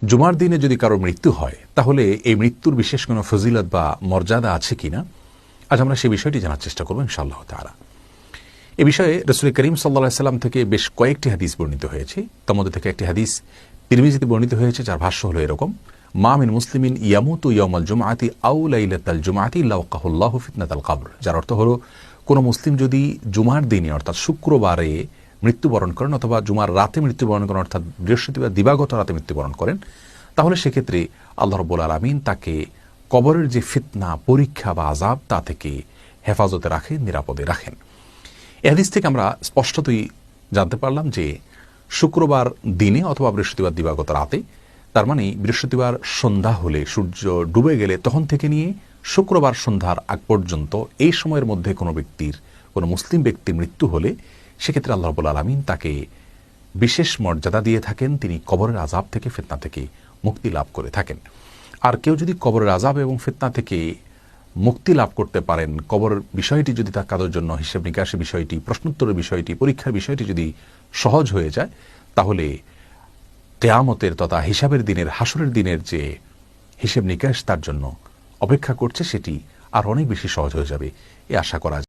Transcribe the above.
জুমার দিনে যদি কারো মৃত্যু হয় তাহলে এই মৃত্যুর বিশেষ কোনো ফজিলত বা মর্যাদা আছে কিনা, আজ আমরা সেই বিষয়টি জানার চেষ্টা করবো ইনশাআল্লাহ তাআলা। এ বিষয়ে রাসূল করিম সাল্লাল্লাহু আলাইহি ওয়াসাল্লাম থেকে বেশ কয়েকটি হাদিস বর্ণিত হয়েছে। তার মধ্যে থেকে একটি হাদিস তিরমিজিতে বর্ণিত হয়েছে, যার ভাষ্য হলো এরকম: মা মিন মুসলিমিন ইয়ামুতু ইয়াউমাল জুমআতি আও লাইলাতাল জুমআতি ইল্লা ওয়াকাহুল্লাহু ফিতনাতাল কবর। যার অর্থ হলো, কোনো মুসলিম যদি জুমার দিনে অর্থাৎ শুক্রবারে মৃত্যুবরণ করেন অথবা জুমার রাতে মৃত্যুবরণ করেন অর্থাৎ বৃহস্পতিবার দিবাগত রাতে মৃত্যুবরণ করেন, তাহলে সেক্ষেত্রে আল্লাহ রাব্বুল আলামিন তাকে কবরের যে ফিতনা, পরীক্ষা বা আযাব তা থেকে হেফাজতে রাখেন, নিরাপদে রাখেন। এই হাদিস থেকে আমরা স্পষ্টতই জানতে পারলাম যে শুক্রবার দিনে অথবা বৃহস্পতিবার দিবাগত রাতে, তার মানে বৃহস্পতিবার সন্ধ্যা হলে, সূর্য ডুবে গেলে তখন থেকে নিয়ে শুক্রবার সন্ধ্যার আগ পর্যন্ত এই সময়ের মধ্যে কোনো মুসলিম ব্যক্তির মৃত্যু হলে সেক্ষেত্রে আল্লাহ রাব্বুল আলামিন তাকে বিশেষ মর্যাদা দিয়ে থাকেন, তিনি কবরের আযাব থেকে, ফিতনা থেকে মুক্তি লাভ করে থাকেন। আর কেউ যদি কবরের আযাব এবং ফিতনা থেকে মুক্তি লাভ করতে পারেন, কবরের বিষয়টি যদি তার কারোর জন্য হিসেব নিকাশের বিষয়টি, প্রশ্নোত্তরের বিষয়টি, পরীক্ষার বিষয়টি যদি সহজ হয়ে যায়, তাহলে কিয়ামতের তথা হিসাবের দিনের, হাসরের দিনের যে হিসেব নিকাশ তার জন্য অপেক্ষা করছে সেটি আর অনেক বেশি সহজ হয়ে যাবে, এ আশা করা যায়।